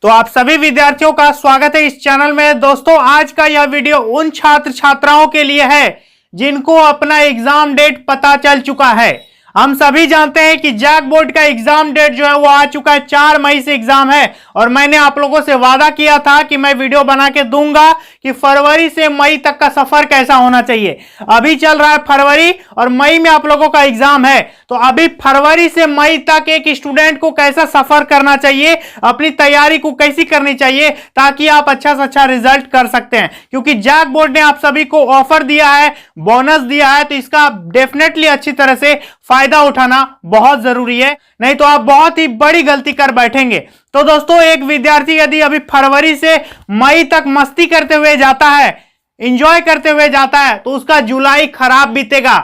तो आप सभी विद्यार्थियों का स्वागत है इस चैनल में। दोस्तों, आज का यह वीडियो उन छात्र छात्राओं के लिए है जिनको अपना एग्जाम डेट पता चल चुका है। हम सभी जानते हैं कि जैक बोर्ड का एग्जाम डेट जो है वो आ चुका है। 4 मई से एग्जाम है और मैंने आप लोगों से वादा किया था कि मैं वीडियो बना के दूंगा कि फरवरी से मई तक का सफर कैसा होना चाहिए। अभी चल रहा है फरवरी और मई में आप लोगों का एग्जाम है, तो अभी फरवरी से मई तक एक स्टूडेंट को कैसा सफर करना चाहिए, अपनी तैयारी को कैसी करनी चाहिए ताकि आप अच्छा से अच्छा रिजल्ट कर सकते हैं। क्योंकि जैक बोर्ड ने आप सभी को ऑफर दिया है, बोनस दिया है, तो इसका डेफिनेटली अच्छी तरह से फायदा उठाना बहुत जरूरी है, नहीं तो आप बहुत ही बड़ी गलती कर बैठेंगे। तो दोस्तों, एक विद्यार्थी यदि अभी फरवरी से मई तक मस्ती करते हुए जाता है, एंजॉय करते हुए जाता है, तो उसका जुलाई खराब बीतेगा।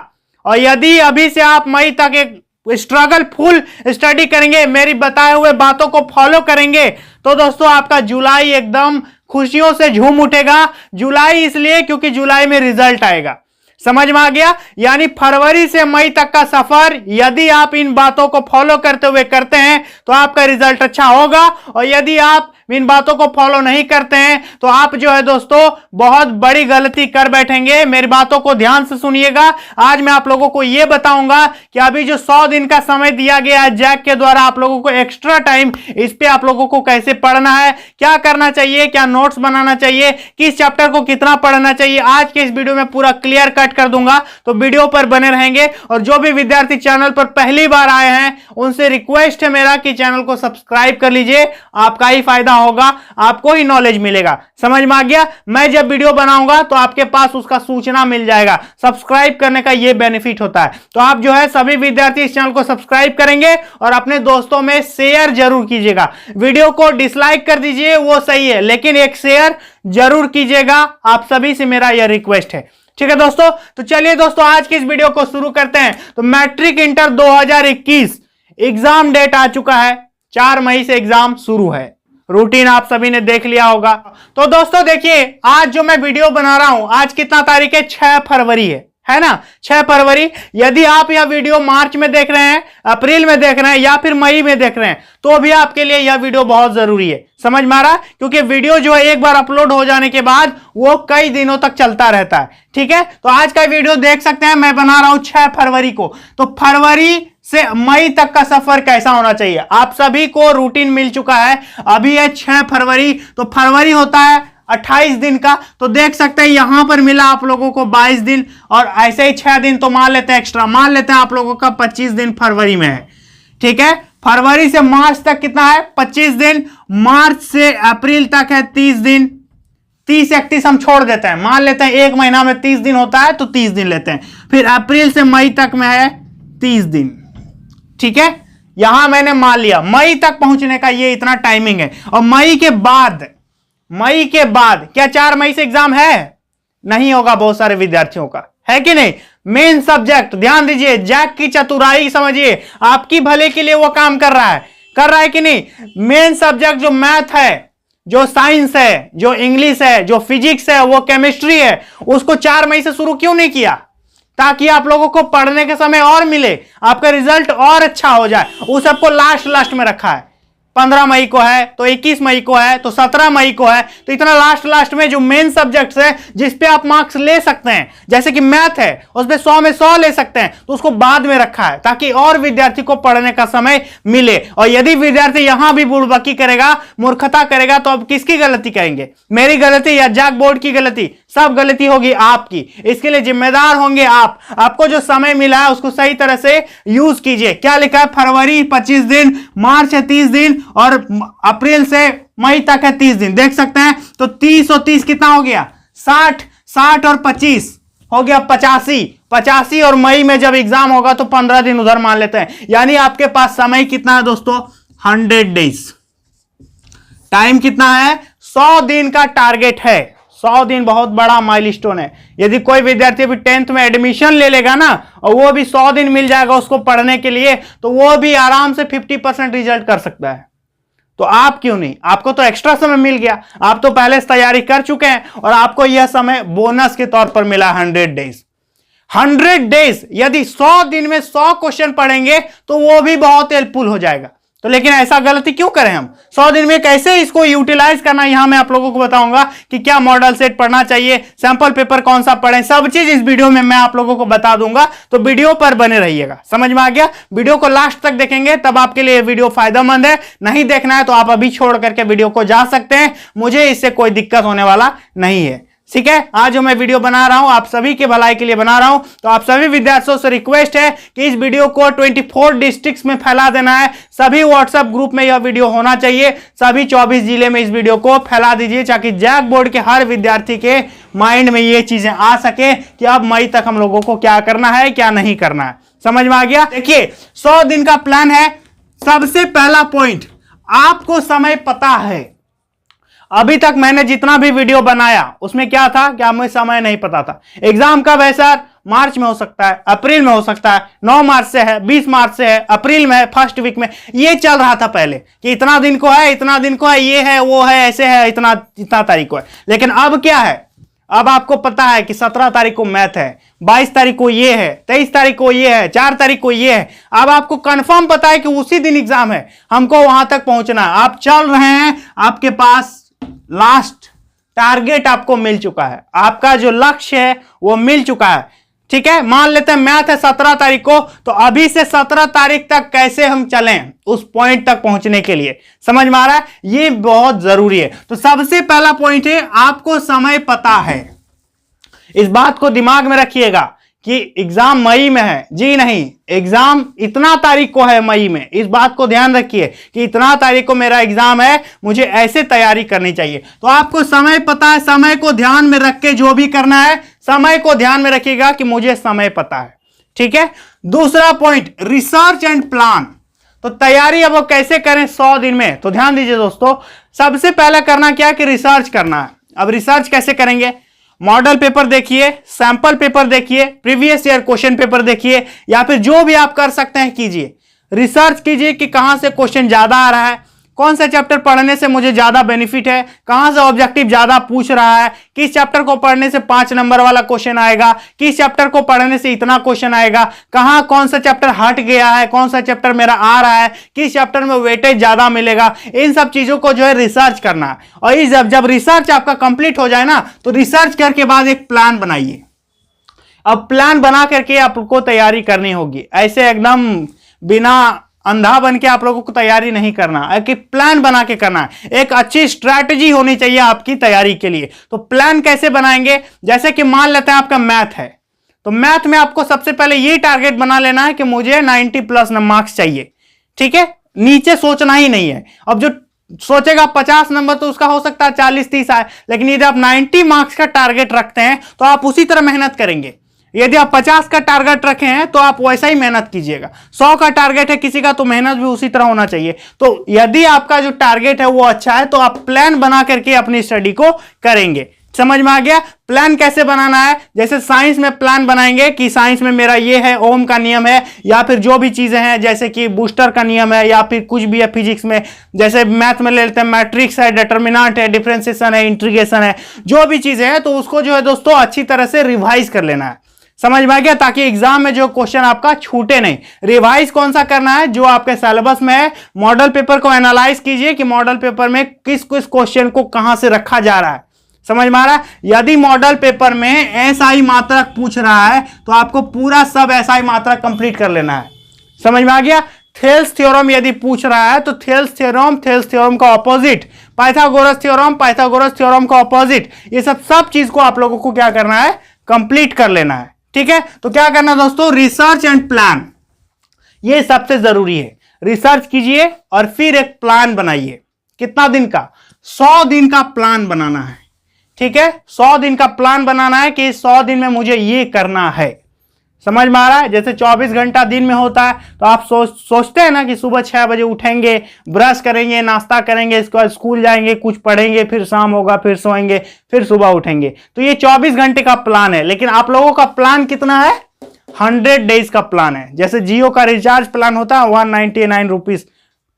और यदि अभी से आप मई तक एक स्ट्रगल फुल स्टडी करेंगे, मेरी बताए हुए बातों को फॉलो करेंगे, तो दोस्तों आपका जुलाई एकदम खुशियों से झूम उठेगा। जुलाई इसलिए क्योंकि जुलाई में रिजल्ट आएगा। समझ में आ गया? यानी फरवरी से मई तक का सफर यदि आप इन बातों को फॉलो करते हुए करते हैं तो आपका रिजल्ट अच्छा होगा, और यदि आप इन बातों को फॉलो नहीं करते हैं तो आप जो है दोस्तों बहुत बड़ी गलती कर बैठेंगे। मेरी बातों को ध्यान से सुनिएगा। आज मैं आप लोगों को यह बताऊंगा कि अभी जो 100 दिन का समय दिया गया है जैक के द्वारा आप लोगों को एक्स्ट्रा टाइम, इस पे आप लोगों को कैसे पढ़ना है, क्या करना चाहिए, क्या नोट्स बनाना चाहिए, किस चैप्टर को कितना पढ़ना चाहिए, आज के इस वीडियो में पूरा क्लियर कट कर दूंगा। तो वीडियो पर बने रहेंगे। और जो भी विद्यार्थी चैनल पर पहली बार आए हैं उनसे रिक्वेस्ट है मेरा कि चैनल को सब्सक्राइब कर लीजिए, आपका ही फायदा होगा, आपको ही नॉलेज मिलेगा। समझ में आ गया? मैं जब वीडियो बनाऊंगा तो आपके पास उसका सूचना मिल जाएगा। सब्सक्राइब करने का यह बेनिफिट होता है। तो आप जो है सभी विद्यार्थी इस चैनल को सब्सक्राइब करेंगे और अपने दोस्तों में शेयर जरूर कीजिएगा। वीडियो को डिसलाइक कर दीजिए वो सही है, लेकिन एक शेयर जरूर कीजिएगा। आप सभी से मेरा यह रिक्वेस्ट है, ठीक है दोस्तों? तो चलिए दोस्तों आज की इस वीडियो को शुरू करते हैं। तो मैट्रिक इंटर 2021 एग्जाम डेट आ चुका है। 4 मई से एग्जाम शुरू है। रूटीन आप सभी ने देख लिया होगा। तो दोस्तों देखिए, आज जो मैं वीडियो बना रहा हूं, आज कितना तारीख है? 6 फरवरी है ना? 6 फरवरी। यदि आप यह वीडियो मार्च में देख रहे हैं, अप्रैल में देख रहे हैं या फिर मई में देख रहे हैं, तो भी आपके लिए यह वीडियो बहुत जरूरी है। समझ में आ रहा? क्योंकि वीडियो जो है एक बार अपलोड हो जाने के बाद वो कई दिनों तक चलता रहता है, ठीक है? तो आज का वीडियो देख सकते हैं, मैं बना रहा हूं 6 फरवरी को। तो फरवरी से मई तक का सफर कैसा होना चाहिए, आप सभी को रूटीन मिल चुका है। अभी है 6 फरवरी, तो फरवरी होता है 28 दिन का। तो देख सकते हैं यहां पर मिला आप लोगों को 22 दिन, और ऐसे ही 6 दिन तो मान लेते हैं एक्स्ट्रा, मान लेते हैं आप लोगों का 25 दिन फरवरी में है, ठीक है? फरवरी से मार्च तक कितना है? 25 दिन। मार्च से अप्रैल तक है 30 दिन। 30-31 हम छोड़ देते हैं, मान लेते हैं एक महीना में 30 दिन होता है तो 30 दिन लेते हैं। फिर अप्रैल से मई तक में है 30 दिन, ठीक है? यहां मैंने मान लिया मई तक पहुंचने का ये इतना टाइमिंग है। और मई के बाद क्या 4 मई से एग्जाम है? नहीं होगा बहुत सारे विद्यार्थियों का, है कि नहीं? मेन सब्जेक्ट ध्यान दीजिए, जैक की चतुराई समझिए, आपकी भले के लिए वो काम कर रहा है कि नहीं? मेन सब्जेक्ट जो मैथ है, जो साइंस है, जो इंग्लिश है, जो फिजिक्स है, वो केमिस्ट्री है, उसको 4 मई से शुरू क्यों नहीं किया? ताकि आप लोगों को पढ़ने के समय और मिले, आपका रिजल्ट और अच्छा हो जाए। उस सबको लास्ट में रखा है। 15 मई को है तो 21 मई को है तो 17 मई को है, तो इतना लास्ट में जो मेन सब्जेक्ट्स है जिसपे आप मार्क्स ले सकते हैं, जैसे कि मैथ है उस पे 100 में 100 ले सकते हैं, तो उसको बाद में रखा है ताकि और विद्यार्थी को पढ़ने का समय मिले। और यदि विद्यार्थी यहां भी बुड़बकी करेगा, मूर्खता करेगा, तो अब किसकी गलती कहेंगे? मेरी गलती या जैक बोर्ड की गलती? सब गलती होगी आपकी। इसके लिए जिम्मेदार होंगे आप। आपको जो समय मिला है उसको सही तरह से यूज कीजिए। क्या लिखा है? फरवरी 25 दिन, मार्च है 30 दिन, और अप्रैल से मई तक है 30 दिन। देख सकते हैं, तो 30 और 30 कितना हो गया? 60 और 25 हो गया 85। और मई में जब एग्जाम होगा तो 15 दिन उधर मान लेते हैं। यानी आपके पास समय कितना है दोस्तों? 100 डेज। टाइम कितना है? 100 दिन का टारगेट है। 100 दिन बहुत बड़ा माइलस्टोन है। यदि कोई विद्यार्थी अभी 10th में एडमिशन ले लेगा ना, और वो भी 100 दिन मिल जाएगा उसको पढ़ने के लिए, तो वो भी आराम से 50% रिजल्ट कर सकता है। तो आप क्यों नहीं? आपको तो एक्स्ट्रा समय मिल गया, आप तो पहले से तैयारी कर चुके हैं, और आपको यह समय बोनस के तौर पर मिला 100 डेज। 100 डेज, यदि 100 दिन में 100 क्वेश्चन पढ़ेंगे तो वो भी बहुत हेल्पफुल हो जाएगा। तो लेकिन ऐसा गलती क्यों करें हम? 100 दिन में कैसे इसको यूटिलाइज करना, यहां मैं आप लोगों को बताऊंगा कि क्या मॉडल सेट पढ़ना चाहिए, सैंपल पेपर कौन सा पढ़ें, सब चीज इस वीडियो में मैं आप लोगों को बता दूंगा। तो वीडियो पर बने रहिएगा। समझ में आ गया? वीडियो को लास्ट तक देखेंगे तब आपके लिए वीडियो फायदेमंद है। नहीं देखना है तो आप अभी छोड़ करके वीडियो को जा सकते हैं, मुझे इससे कोई दिक्कत होने वाला नहीं है। ठीक है, आज जो मैं वीडियो बना रहा हूं आप सभी के भलाई के लिए बना रहा हूं। तो आप सभी विद्यार्थियों से रिक्वेस्ट है कि इस वीडियो को 24 डिस्ट्रिक्ट्स में फैला देना है। सभी व्हाट्सएप ग्रुप में यह वीडियो होना चाहिए। सभी 24 जिले में इस वीडियो को फैला दीजिए ताकि जैक बोर्ड के हर विद्यार्थी के माइंड में ये चीजें आ सके कि अब मई तक हम लोगों को क्या करना है, क्या नहीं करना है। समझ में आ गया? देखिए 100 दिन का प्लान है। सबसे पहला पॉइंट, आपको समय पता है। अभी तक मैंने जितना भी वीडियो बनाया उसमें क्या था कि हमें समय नहीं पता था। एग्जाम कब है सर? मार्च में हो सकता है, अप्रैल में हो सकता है, 9 मार्च से है, 20 मार्च से है, अप्रैल में है, फर्स्ट वीक में। ये चल रहा था पहले कि इतना दिन को है, इतना दिन को है, ये है, वो है, ऐसे है, इतना तारीख को है। लेकिन अब क्या है? अब आपको पता है कि 17 तारीख को मैथ है, 22 तारीख को ये है, 23 तारीख को ये है, 4 तारीख को ये है। अब आपको कंफर्म पता है कि उसी दिन एग्जाम है, हमको वहां तक पहुंचना है। आप चल रहे हैं, आपके पास लास्ट टारगेट आपको मिल चुका है, आपका जो लक्ष्य है वो मिल चुका है। ठीक है, मान लेते हैं मैथ है 17 तारीख को, तो अभी से 17 तारीख तक कैसे हम चलें उस पॉइंट तक पहुंचने के लिए। समझ में आ रहा है? ये बहुत जरूरी है। तो सबसे पहला पॉइंट है, आपको समय पता है। इस बात को दिमाग में रखिएगा कि एग्जाम मई में है। जी नहीं, एग्जाम इतना तारीख को है मई में। इस बात को ध्यान रखिए कि इतना तारीख को मेरा एग्जाम है, मुझे ऐसे तैयारी करनी चाहिए। तो आपको समय पता है, समय को ध्यान में रख के जो भी करना है, समय को ध्यान में रखिएगा कि मुझे समय पता है। ठीक है, दूसरा पॉइंट, रिसर्च एंड प्लान। तो तैयारी अब कैसे करें 100 दिन में? तो ध्यान दीजिए दोस्तों, सबसे पहले करना क्या है कि रिसर्च करना है। अब रिसर्च कैसे करेंगे? मॉडल पेपर देखिए, सैंपल पेपर देखिए, प्रीवियस ईयर क्वेश्चन पेपर देखिए, या फिर जो भी आप कर सकते हैं कीजिए। रिसर्च कीजिए कि कहां से क्वेश्चन ज्यादा आ रहा है, कौन सा चैप्टर पढ़ने से मुझे ज्यादा बेनिफिट है, कहां से ऑब्जेक्टिव ज्यादा पूछ रहा है, किस चैप्टर को पढ़ने से 5 नंबर वाला क्वेश्चन आएगा, किस चैप्टर को पढ़ने से इतना क्वेश्चन आएगा, कहां कौन सा चैप्टर हट गया है, कौन सा चैप्टर मेरा आ रहा है, किस चैप्टर में वेटेज ज्यादा मिलेगा। इन सब चीजों को जो है रिसर्च करना है। और जब रिसर्च आपका कंप्लीट हो जाए ना, तो रिसर्च करके बाद एक प्लान बनाइए। अब प्लान बना करके आपको तैयारी करनी होगी। ऐसे एकदम बिना अंधा बन के आप लोगों को तैयारी नहीं करना है, कि प्लान बना के करना है। एक अच्छी स्ट्रैटेजी होनी चाहिए आपकी तैयारी के लिए। तो प्लान कैसे बनाएंगे? जैसे कि मान लेते हैं आपका मैथ है, तो मैथ में आपको सबसे पहले ये टारगेट बना लेना है कि मुझे 90+ मार्क्स चाहिए। ठीक है, नीचे सोचना ही नहीं है। अब जो सोचेगा 50 नंबर तो उसका हो सकता है 40-30 आए, लेकिन यदि आप 90 मार्क्स का टारगेट रखते हैं तो आप उसी तरह मेहनत करेंगे। यदि आप 50 का टारगेट रखे हैं तो आप वैसा ही मेहनत कीजिएगा। 100 का टारगेट है किसी का तो मेहनत भी उसी तरह होना चाहिए। तो यदि आपका जो टारगेट है वो अच्छा है तो आप प्लान बना करके अपनी स्टडी को करेंगे। समझ में आ गया? प्लान कैसे बनाना है? जैसे साइंस में प्लान बनाएंगे कि साइंस में मेरा ये है, ओम का नियम है, या फिर जो भी चीजें हैं जैसे कि बूस्टर का नियम है, या फिर कुछ भी है फिजिक्स में। जैसे मैथ में ले लेते हैं, मैट्रिक्स है, डिटर्मिनेंट है, डिफरेंशिएशन है, इंटीग्रेशन है, जो भी चीजें हैं तो उसको जो है दोस्तों अच्छी तरह से रिवाइज कर लेना है। समझ में आ गया? ताकि एग्जाम में जो क्वेश्चन आपका छूटे नहीं। रिवाइज कौन सा करना है? जो आपके सिलेबस में है। मॉडल पेपर को एनालाइज कीजिए कि मॉडल पेपर में किस किस क्वेश्चन को कहां से रखा जा रहा है। समझ में आ रहा है? यदि मॉडल पेपर में एसआई मात्रक पूछ रहा है तो आपको पूरा सब एसआई मात्रक कंप्लीट कर लेना है। समझ में आ गया? थेल्स थ्योरम यदि पूछ रहा है तो थेल्स थ्योरम का ऑपोजिट, पाइथागोरस थ्योरम का ऑपोजिट, ये सब चीज को आप लोगों को क्या करना है? कंप्लीट कर लेना है। ठीक है, तो क्या करना दोस्तों? रिसर्च एंड प्लान, ये सबसे जरूरी है। रिसर्च कीजिए और फिर एक प्लान बनाइए। कितना दिन का? 100 दिन का प्लान बनाना है। ठीक है, 100 दिन का प्लान बनाना है कि 100 दिन में मुझे ये करना है। समझ में आ रहा है? जैसे 24 घंटा दिन में होता है तो आप सोचते हैं ना कि सुबह 6 बजे उठेंगे, ब्रश करेंगे, नाश्ता करेंगे, इसके बाद स्कूल जाएंगे, कुछ पढ़ेंगे, फिर शाम होगा, फिर सोएंगे, फिर सुबह उठेंगे। तो ये 24 घंटे का प्लान है। लेकिन आप लोगों का प्लान कितना है? 100 डेज का प्लान है। जैसे जियो का रिचार्ज प्लान होता है 199 रुपीज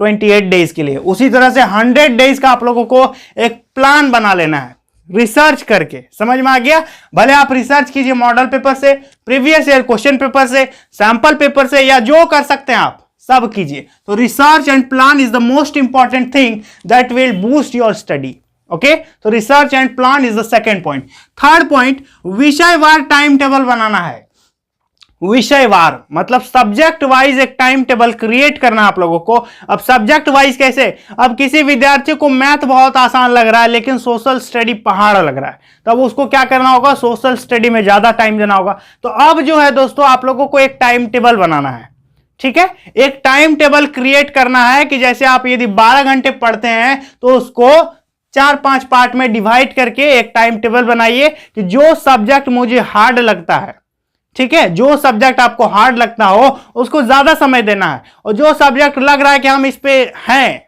28 डेज के लिए, उसी तरह से 100 डेज का आप लोगों को एक प्लान बना लेना है रिसर्च करके। समझ में आ गया? भले आप रिसर्च कीजिए मॉडल पेपर से, प्रीवियस ईयर क्वेश्चन पेपर से, सैंपल पेपर से, या जो कर सकते हैं आप सब कीजिए। तो research and plan is the most important thing that will boost your study. Okay, तो research and plan is the second point. Third point, विषयवार टाइम टेबल बनाना है। विषयवार मतलब सब्जेक्ट वाइज एक टाइम टेबल क्रिएट करना आप लोगों को। अब सब्जेक्ट वाइज कैसे? अब किसी विद्यार्थी को मैथ बहुत आसान लग रहा है लेकिन सोशल स्टडी पहाड़ लग रहा है, तब उसको क्या करना होगा? सोशल स्टडी में ज्यादा टाइम देना होगा। तो अब जो है दोस्तों, आप लोगों को एक टाइम टेबल बनाना है। ठीक है, एक टाइम टेबल क्रिएट करना है कि जैसे आप यदि 12 घंटे पढ़ते हैं तो उसको 4-5 पार्ट में डिवाइड करके एक टाइम टेबल बनाइए कि जो सब्जेक्ट मुझे हार्ड लगता है, ठीक है, जो सब्जेक्ट आपको हार्ड लगता हो उसको ज्यादा समय देना है, और जो सब्जेक्ट लग रहा है कि हम इस पे हैं,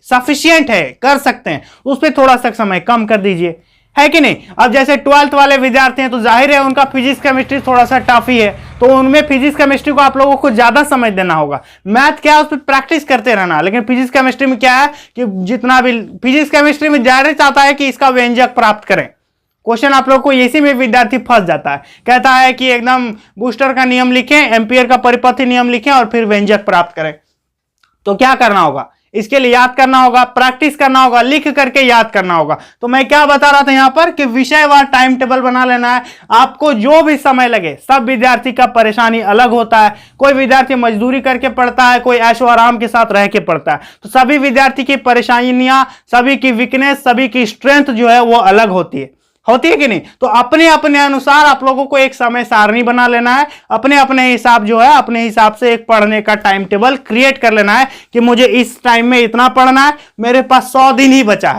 सफिशिएंट है, कर सकते हैं, उस पे थोड़ा सा समय कम कर दीजिए, है कि नहीं। अब जैसे 12th वाले विद्यार्थी हैं तो जाहिर है उनका फिजिक्स केमिस्ट्री थोड़ा सा टफ ही है, तो उनमें फिजिक्स केमिस्ट्री को आप लोगों को ज्यादा समय देना होगा। मैथ क्या है, उस पर प्रैक्टिस करते रहना, लेकिन फिजिक्स केमिस्ट्री में क्या है कि जितना भी फिजिक्स केमिस्ट्री में जाहिर चाहता है कि इसका व्यंजक प्राप्त करें। क्वेश्चन आप लोग को इसी में विद्यार्थी फंस जाता है, कहता है कि एकदम बूस्टर का नियम लिखें, एम्पियर का परिपथी नियम लिखें और फिर व्यंजक प्राप्त करें। तो क्या करना होगा? इसके लिए याद करना होगा, प्रैक्टिस करना होगा, लिख करके याद करना होगा। तो मैं क्या बता रहा था यहां पर कि विषयवार टाइम टेबल बना लेना है। आपको जो भी समय लगे, सब विद्यार्थी का परेशानी अलग होता है। कोई विद्यार्थी मजदूरी करके पढ़ता है, कोई ऐशो आराम के साथ रह के पढ़ता है, तो सभी विद्यार्थी की परेशानियां, सभी की वीकनेस, सभी की स्ट्रेंथ जो है वो अलग होती है कि नहीं। तो अपने अपने अनुसार आप लोगों को एक समय सारणी बना लेना है, अपने अपने हिसाब जो है, अपने हिसाब से एक पढ़ने का टाइम टेबल क्रिएट कर लेना है कि मुझे इस टाइम में इतना पढ़ना है, मेरे पास 100 दिन ही बचा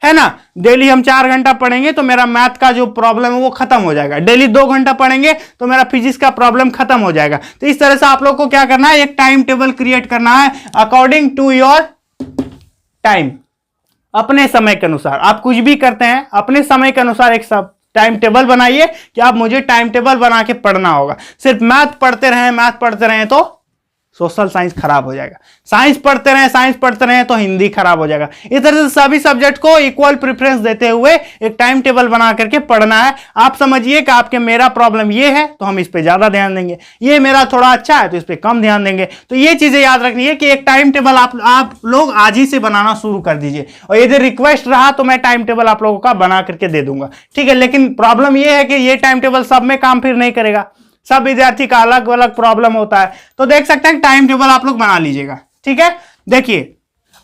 है ना। डेली हम 4 घंटा पढ़ेंगे तो मेरा मैथ का जो प्रॉब्लम है वो खत्म हो जाएगा, डेली 2 घंटा पढ़ेंगे तो मेरा फिजिक्स का प्रॉब्लम खत्म हो जाएगा। तो इस तरह से आप लोग को क्या करना है, एक टाइम टेबल क्रिएट करना है अकॉर्डिंग टू योर टाइम। अपने समय के अनुसार आप कुछ भी करते हैं, अपने समय के अनुसार एक सब टाइम टेबल बनाइए कि आप मुझे टाइम टेबल बना के पढ़ना होगा। सिर्फ मैथ पढ़ते रहें तो सोशल साइंस खराब हो जाएगा, साइंस पढ़ते रहें तो हिंदी खराब हो जाएगा। इस तरह से सभी सब्जेक्ट को इक्वल प्रेफरेंस देते हुए एक टाइम टेबल बना करके पढ़ना है। आप समझिए कि आपके मेरा प्रॉब्लम ये है तो हम इस पे ज्यादा ध्यान देंगे, ये मेरा थोड़ा अच्छा है तो इस पे कम ध्यान देंगे। तो ये चीजें याद रखनी है कि एक टाइम टेबल आप लोग आज ही से बनाना शुरू कर दीजिए, और यदि रिक्वेस्ट रहा तो मैं टाइम टेबल आप लोगों का बना करके दे दूंगा, ठीक है। लेकिन प्रॉब्लम यह है कि ये टाइम टेबल सब में काम फिर नहीं करेगा, सब विद्यार्थी का अलग अलग प्रॉब्लम होता है। तो देख सकते हैं टाइम टेबल आप लोग बना लीजिएगा, ठीक है। देखिए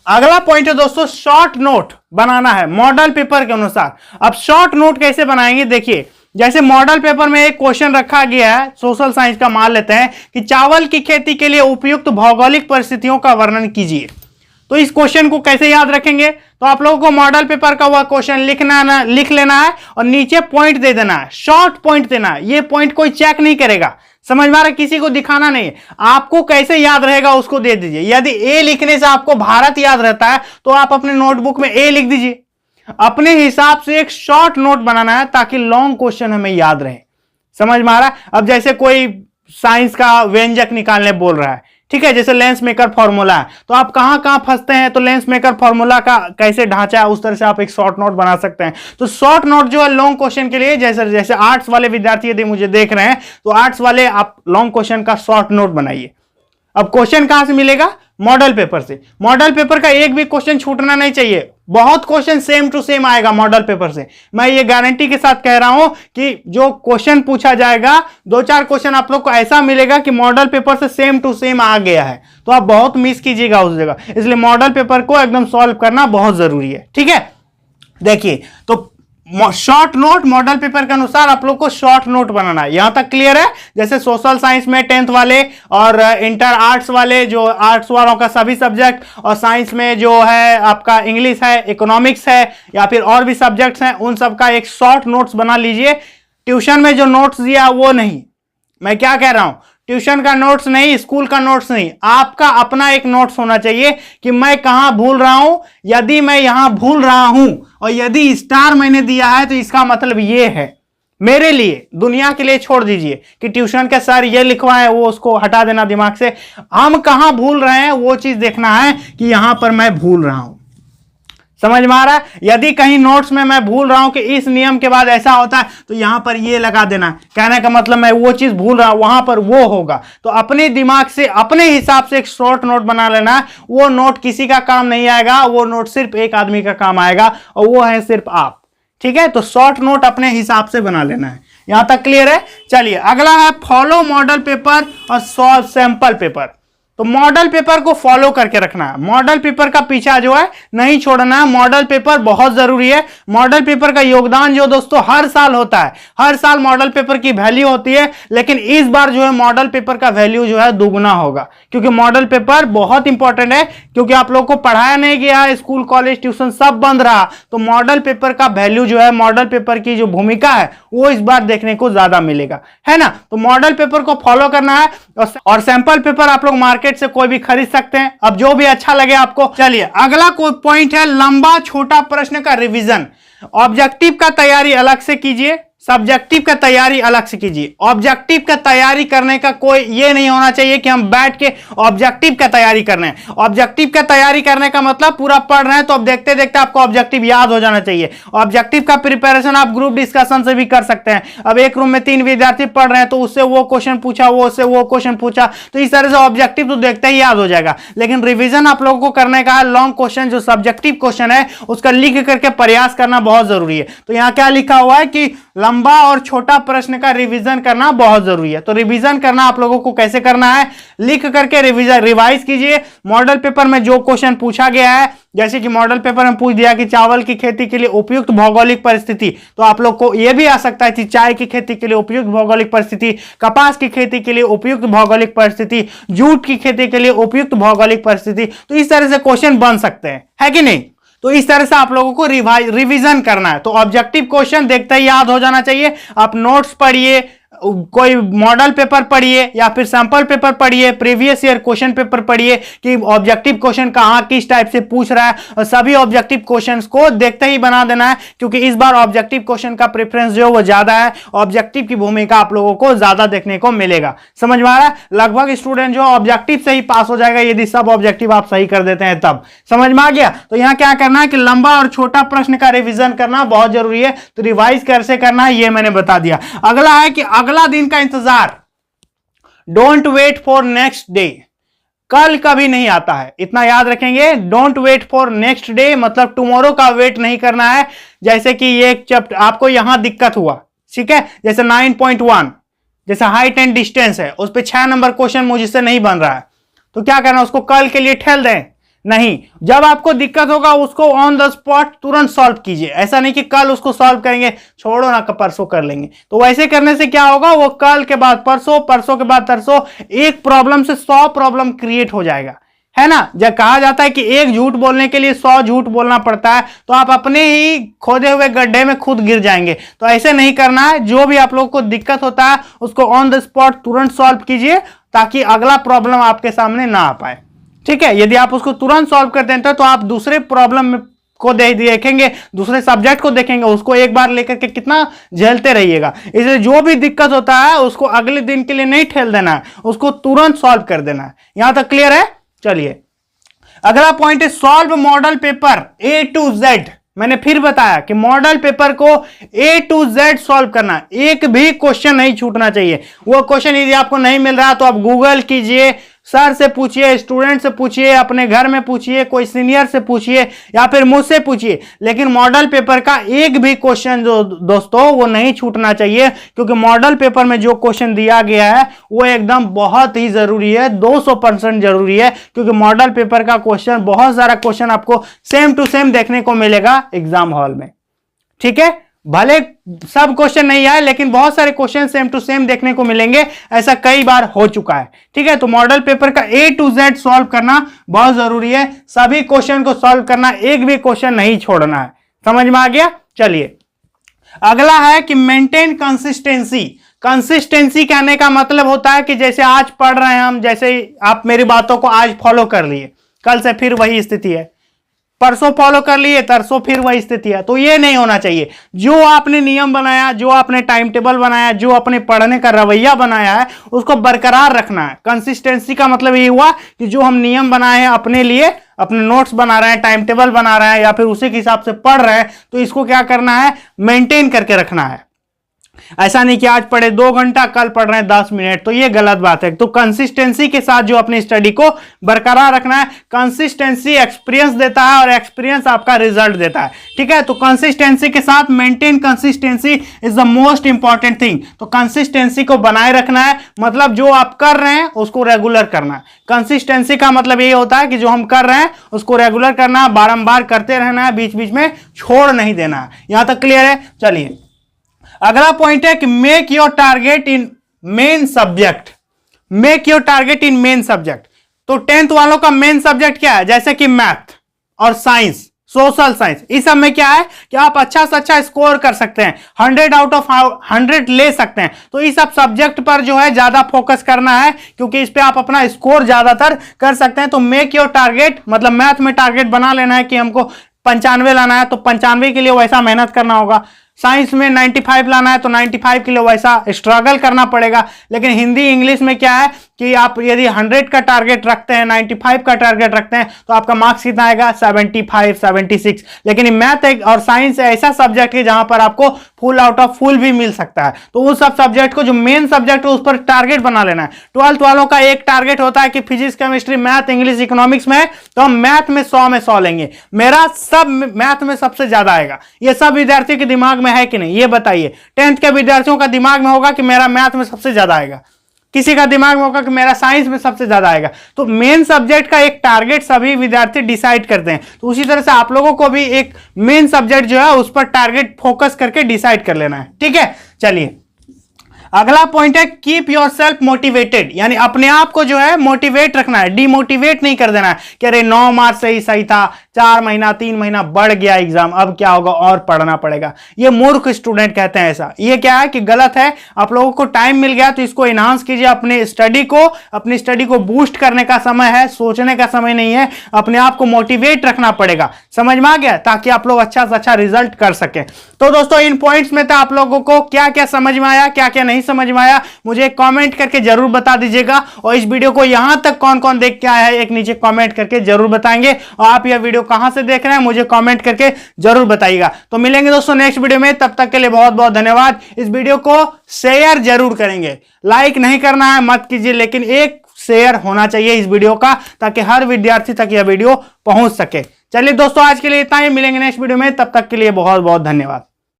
अगला पॉइंट है दोस्तों, शॉर्ट नोट बनाना है मॉडल पेपर के अनुसार। अब शॉर्ट नोट कैसे बनाएंगे? देखिए जैसे मॉडल पेपर में एक क्वेश्चन रखा गया है, सोशल साइंस का मान लेते हैं कि चावल की खेती के लिए उपयुक्त भौगोलिक परिस्थितियों का वर्णन कीजिए। तो इस क्वेश्चन को कैसे याद रखेंगे? तो आप लोगों को मॉडल पेपर का वह क्वेश्चन लिख लेना है और नीचे पॉइंट दे देना है, शॉर्ट पॉइंट देना है। ये पॉइंट कोई चेक नहीं करेगा, समझ में आ रहा है, किसी को दिखाना नहीं है, आपको कैसे याद रहेगा उसको दे दीजिए। यदि ए लिखने से आपको भारत याद रहता है तो आप अपने नोटबुक में ए लिख दीजिए। अपने हिसाब से एक शॉर्ट नोट बनाना है ताकि लॉन्ग क्वेश्चन हमें याद रहे, समझ में आ रहा है। अब जैसे कोई साइंस का व्यंजक निकालने बोल रहा है, ठीक है, जैसे लेंस मेकर फॉर्मूला है, तो आप कहां कहां फंसते हैं, तो लेंस मेकर फॉर्मूला का कैसे ढांचा है उस तरह से आप एक शॉर्ट नोट बना सकते हैं। तो शॉर्ट नोट जो है लॉन्ग क्वेश्चन के लिए, जैसे आर्ट्स वाले विद्यार्थी यदि मुझे देख रहे हैं तो आर्ट्स वाले आप लॉन्ग क्वेश्चन का शॉर्ट नोट बनाइए। अब क्वेश्चन कहां से मिलेगा? मॉडल पेपर से। मॉडल पेपर का एक भी क्वेश्चन छूटना नहीं चाहिए, बहुत क्वेश्चन सेम टू सेम आएगा मॉडल पेपर से। मैं ये गारंटी के साथ कह रहा हूं कि जो क्वेश्चन पूछा जाएगा 2-4 क्वेश्चन आप लोग को ऐसा मिलेगा कि मॉडल पेपर से सेम टू सेम आ गया है, तो आप बहुत मिस कीजिएगा उस जगह। इसलिए मॉडल पेपर को एकदम सॉल्व करना बहुत जरूरी है, ठीक है। देखिए तो शॉर्ट नोट मॉडल पेपर के अनुसार आप लोग को शॉर्ट नोट बनाना है। यहां तक क्लियर है? जैसे सोशल साइंस में 10th वाले और इंटर आर्ट्स वाले, जो आर्ट्स वालों का सभी सब्जेक्ट, और साइंस में जो है आपका इंग्लिश है, इकोनॉमिक्स है, या फिर और भी सब्जेक्ट्स हैं, उन सब का एक शॉर्ट नोट्स बना लीजिए। ट्यूशन में जो नोट्स दिया वो नहीं, मैं क्या कह रहा हूं, ट्यूशन का नोट्स नहीं, स्कूल का नोट्स नहीं, आपका अपना एक नोट्स होना चाहिए कि मैं कहां भूल रहा हूं। यदि मैं यहां भूल रहा हूं और यदि स्टार मैंने दिया है तो इसका मतलब ये है मेरे लिए, दुनिया के लिए छोड़ दीजिए कि ट्यूशन के सर ये लिखवाए, वो उसको हटा देना दिमाग से। हम कहां भूल रहे हैं वो चीज देखना है कि यहां पर मैं भूल रहा हूं, समझ में आ रहा है? यदि कहीं नोट्स में मैं भूल रहा हूं कि इस नियम के बाद ऐसा होता है तो यहां पर ये लगा देना। कहने का मतलब मैं वो चीज भूल रहा हूं, वहां पर वो होगा। तो अपने दिमाग से अपने हिसाब से एक शॉर्ट नोट बना लेना है। वो नोट किसी का काम नहीं आएगा, वो नोट सिर्फ एक आदमी का काम आएगा और वो है सिर्फ आप। ठीक है, तो शॉर्ट नोट अपने हिसाब से बना लेना है। यहां तक क्लियर है? चलिए अगला है फॉलो मॉडल पेपर और सॉल्व सैंपल पेपर। तो मॉडल पेपर को फॉलो करके रखना है, मॉडल पेपर का पीछा जो है नहीं छोड़ना है। मॉडल पेपर बहुत जरूरी है। मॉडल पेपर का योगदान जो दोस्तों हर साल होता है, हर साल मॉडल पेपर की वैल्यू होती है, लेकिन इस बार जो है मॉडल पेपर का वैल्यू जो है दुगना होगा, क्योंकि मॉडल पेपर बहुत इंपॉर्टेंट है। क्योंकि आप लोग को पढ़ाया नहीं गया, स्कूल कॉलेज ट्यूशन सब बंद रहा, तो मॉडल पेपर का वैल्यू जो है, मॉडल पेपर की जो भूमिका है वो इस बार देखने को ज्यादा मिलेगा, है ना। तो मॉडल पेपर को फॉलो करना है और सैंपल पेपर आप लोग मार्केट से कोई भी खरीद सकते हैं, अब जो भी अच्छा लगे आपको। चलिए अगला कोई पॉइंट है लंबा छोटा प्रश्न का रिवीजन। ऑब्जेक्टिव का तैयारी अलग से कीजिए, सब्जेक्टिव का तैयारी अलग से कीजिए। ऑब्जेक्टिव का तैयारी करने का कोई ये नहीं होना चाहिए कि हम बैठ के ऑब्जेक्टिव का तैयारी कर रहे हैं। ऑब्जेक्टिव का तैयारी करने का मतलब पूरा पढ़ रहे हैं तो अब देखते देखते आपको ऑब्जेक्टिव याद हो जाना चाहिए। ऑब्जेक्टिव का प्रिपरेशन आप ग्रुप डिस्कशन से भी कर सकते हैं। अब एक रूम में 3 विद्यार्थी पढ़ रहे हैं तो उससे वो क्वेश्चन पूछा, वो उससे वो क्वेश्चन पूछा, तो इस तरह से ऑब्जेक्टिव तो देखते ही याद हो जाएगा। लेकिन रिविजन आप लोगों को करने का है, लॉन्ग क्वेश्चन जो सब्जेक्टिव क्वेश्चन है उसका लिख करके प्रयास करना बहुत जरूरी है। तो यहां क्या लिखा हुआ है कि लंबा और छोटा प्रश्न का रिवीजन करना बहुत जरूरी है। तो रिवीजन करना आप लोगों को कैसे करना है, लिख करके रिवाइज कीजिए। मॉडल पेपर में जो क्वेश्चन पूछा गया है, जैसे कि मॉडल पेपर में पूछ दिया कि चावल की खेती के लिए उपयुक्त भौगोलिक परिस्थिति, तो आप लोग को यह भी आ सकता है कि चाय की खेती के लिए उपयुक्त भौगोलिक परिस्थिति, कपास की खेती के लिए उपयुक्त भौगोलिक परिस्थिति, जूट की खेती के लिए उपयुक्त भौगोलिक परिस्थिति। तो इस तरह से क्वेश्चन बन सकते हैं, है कि नहीं। तो इस तरह से आप लोगों को रिवीजन करना है। तो ऑब्जेक्टिव क्वेश्चन देखते ही याद हो जाना चाहिए। आप नोट्स पढ़िए, कोई मॉडल पेपर पढ़िए या फिर सैंपल पेपर पढ़िए, प्रीवियस ईयर क्वेश्चन पेपर पढ़िए कि ऑब्जेक्टिव क्वेश्चन कहां किस टाइप से पूछ रहा है, और सभी ऑब्जेक्टिव क्वेश्चंस को देखते ही बना देना है, क्योंकि इस बार ऑब्जेक्टिव क्वेश्चन का प्रेफरेंस जो वो ज्यादा है। ऑब्जेक्टिव की भूमिका आप लोगों को ज्यादा देखने को मिलेगा। समझ में आ रहा है? लगभग स्टूडेंट जो ऑब्जेक्टिव से ही पास हो जाएगा यदि सब ऑब्जेक्टिव आप सही कर देते हैं तब। समझ में आ गया? तो यहां क्या करना है कि लंबा और छोटा प्रश्न का रिविजन करना बहुत जरूरी है। तो रिवाइज कैसे करना है ये मैंने बता दिया। अगला है कि अगला दिन का इंतजार, don't wait for next day. कल कभी नहीं आता है, इतना याद रखेंगे। Don't wait for next day मतलब टुमारो का वेट नहीं करना है। जैसे कि ये एक चैप्टर आपको यहां दिक्कत हुआ, ठीक है, जैसे 9.1 जैसे हाइट एंड डिस्टेंस है, उस पर 6 नंबर क्वेश्चन मुझसे नहीं बन रहा है, तो क्या करना, उसको कल के लिए ठेल दें? नहीं, जब आपको दिक्कत होगा उसको ऑन द स्पॉट तुरंत सॉल्व कीजिए। ऐसा नहीं कि कल उसको सॉल्व करेंगे, छोड़ो ना परसों कर लेंगे। तो वैसे करने से क्या होगा, वो कल के बाद परसों, परसों के बाद तरसों, एक प्रॉब्लम से 100 प्रॉब्लम क्रिएट हो जाएगा, है ना। जब कहा जाता है कि एक झूठ बोलने के लिए 100 झूठ बोलना पड़ता है, तो आप अपने ही खोदे हुए गड्ढे में खुद गिर जाएंगे। तो ऐसे नहीं करना है। जो भी आप लोग को दिक्कत होता है उसको ऑन द स्पॉट तुरंत सॉल्व कीजिए, ताकि अगला प्रॉब्लम आपके सामने ना आ पाए। ठीक है, यदि आप उसको तुरंत सॉल्व कर देते हैं तो आप दूसरे प्रॉब्लम को देखेंगे, दूसरे सब्जेक्ट को देखेंगे, उसको एक बार लेकर के कितना झेलते रहिएगा। इसलिए जो भी दिक्कत होता है उसको अगले दिन के लिए नहीं ठेल देना है, उसको तुरंत सॉल्व कर देना है। यहां तक क्लियर है? चलिए अगला पॉइंट है solve model paper A to Z। मैंने फिर बताया कि मॉडल पेपर को A to Z सॉल्व करना, एक भी क्वेश्चन नहीं छूटना चाहिए। वो क्वेश्चन यदि आपको नहीं मिल रहा तो आप गूगल कीजिए, सर से पूछिए, स्टूडेंट से पूछिए, अपने घर में पूछिए, कोई सीनियर से पूछिए या फिर मुझसे पूछिए, लेकिन मॉडल पेपर का एक भी क्वेश्चन जो दोस्तों वो नहीं छूटना चाहिए, क्योंकि मॉडल पेपर में जो क्वेश्चन दिया गया है वो एकदम बहुत ही जरूरी है, 200% जरूरी है। क्योंकि मॉडल पेपर का क्वेश्चन, बहुत सारा क्वेश्चन आपको सेम टू सेम देखने को मिलेगा एग्जाम हॉल में। ठीक है, भले सब क्वेश्चन नहीं आए लेकिन बहुत सारे क्वेश्चन सेम टू सेम देखने को मिलेंगे, ऐसा कई बार हो चुका है। ठीक है, तो मॉडल पेपर का A to Z सॉल्व करना बहुत जरूरी है। सभी क्वेश्चन को सॉल्व करना, एक भी क्वेश्चन नहीं छोड़ना है। समझ में आ गया? चलिए अगला है कि मेंटेन कंसिस्टेंसी। कंसिस्टेंसी कहने का मतलब होता है कि जैसे आज पढ़ रहे हैं हम, जैसे आप मेरी बातों को आज फॉलो कर लिए, कल से फिर वही स्थिति है, परसों फॉलो कर लिए, तरसों फिर वही स्थिति है। तो ये नहीं होना चाहिए। जो आपने नियम बनाया, जो आपने टाइम टेबल बनाया, जो अपने पढ़ने का रवैया बनाया है, उसको बरकरार रखना है। कंसिस्टेंसी का मतलब ये हुआ कि जो हम नियम बनाए हैं अपने लिए, अपने नोट्स बना रहे हैं, टाइम टेबल बना रहे हैं, या फिर उसी के हिसाब से पढ़ रहे हैं, तो इसको क्या करना है, मेंटेन करके रखना है। ऐसा नहीं कि आज पढ़े 2 घंटा, कल पढ़ रहे हैं 10 मिनट, तो ये गलत बात है। तो कंसिस्टेंसी के साथ जो अपनी स्टडी को बरकरार रखना है। कंसिस्टेंसी एक्सपीरियंस देता है और एक्सपीरियंस आपका रिजल्ट देता है, ठीक है। तो कंसिस्टेंसी के साथ maintain consistency is the most important thing. तो कंसिस्टेंसी को बनाए रखना है, मतलब जो आप कर रहे हैं उसको रेगुलर करना है। कंसिस्टेंसी का मतलब ये होता है कि जो हम कर रहे हैं उसको रेगुलर करना है, बारंबार करते रहना है, बीच बीच में छोड़ नहीं देना है। यहां तक क्लियर है? चलिए अगला पॉइंट है कि make your target in main subject. Make your target in main subject. तो 10th वालों का मेन सब्जेक्ट क्या है? जैसे कि मैथ और साइंस, सोशल साइंस, इस सब में क्या है कि आप अच्छा से अच्छा स्कोर कर सकते हैं, 100 आउट ऑफ 100 ले सकते हैं। तो इस सब सब्जेक्ट पर जो है ज्यादा फोकस करना है, क्योंकि इस पे आप अपना स्कोर ज्यादातर कर सकते हैं। तो मेक योर टारगेट मतलब मैथ में टारगेट बना लेना है कि हमको 95 लाना है, तो 95 के लिए वैसा मेहनत करना होगा। साइंस में 95 लाना है तो 95 के लिए वैसा स्ट्रगल करना पड़ेगा। लेकिन हिंदी इंग्लिश में क्या है कि आप यदि 100 का टारगेट रखते हैं, 95 का टारगेट रखते हैं, तो आपका मार्क्स कितना आएगा? 75, 76। लेकिन मैथ और साइंस ऐसा सब्जेक्ट है जहां पर आपको फुल आउट ऑफ फुल भी मिल सकता है। तो उस सब सब्जेक्ट को, जो मेन सब्जेक्ट है, उस पर टारगेट बना लेना है। 12th वालों का एक टारगेट होता है कि physics, chemistry, math, English, economics में, तो हम मैथ में 100 में 100 लेंगे। मेरा सब मैथ में सबसे ज्यादा आएगा। ये सब विद्यार्थी के दिमाग में है कि नहीं, ये बताइए। 10th के विद्यार्थियों का दिमाग में होगा कि मेरा मैथ में सबसे ज्यादा आएगा, किसी का दिमाग में होगा कि मेरा साइंस में सबसे ज्यादा आएगा। तो मेन सब्जेक्ट का एक टारगेट सभी विद्यार्थी डिसाइड करते हैं। तो उसी तरह से आप लोगों को भी एक मेन सब्जेक्ट जो है उस पर टारगेट फोकस करके डिसाइड कर लेना है, ठीक है। चलिए अगला पॉइंट है कीप योर सेल्फ मोटिवेटेड, यानी अपने आप को जो है मोटिवेट रखना है, डिमोटिवेट नहीं कर देना है कि अरे 9 मार्च से ही सही था, 4 महीना 3 महीना बढ़ गया एग्जाम, अब क्या होगा और पढ़ना पड़ेगा। ये मूर्ख स्टूडेंट कहते हैं ऐसा। ये क्या है कि गलत है। आप लोगों को टाइम मिल गया तो इसको एनहांस कीजिए, अपने स्टडी को, अपनी स्टडी को बूस्ट करने का समय है, सोचने का समय नहीं है। अपने आप को मोटिवेट रखना पड़ेगा, समझ में आ गया, ताकि आप लोग अच्छा से अच्छा रिजल्ट कर सके। तो दोस्तों इन पॉइंट्स में था आप लोगों को क्या क्या समझ में आया, क्या क्या नहीं समझ में आया, मुझे कमेंट करके जरूर बता दीजिएगा। और इस वीडियो को यहां तक कौन कौन देख के आया है, एक नीचे कमेंट करके जरूर बताएंगे। और आप यह वीडियो कहां से देख रहे हैं मुझे कमेंट करके जरूर बताइएगा। तो मिलेंगे दोस्तों नेक्स्ट वीडियो में, तब तक के लिए बहुत बहुत धन्यवाद। इस वीडियो को शेयर जरूर करेंगे, लाइक नहीं करना है मत कीजिए, लेकिन एक शेयर होना चाहिए इस वीडियो का, ताकि हर विद्यार्थी तक यह वीडियो पहुंच सके। चलिए दोस्तों आज के लिए इतना ही, मिलेंगे नेक्स्ट वीडियो में, तब तक के लिए बहुत बहुत धन्यवाद।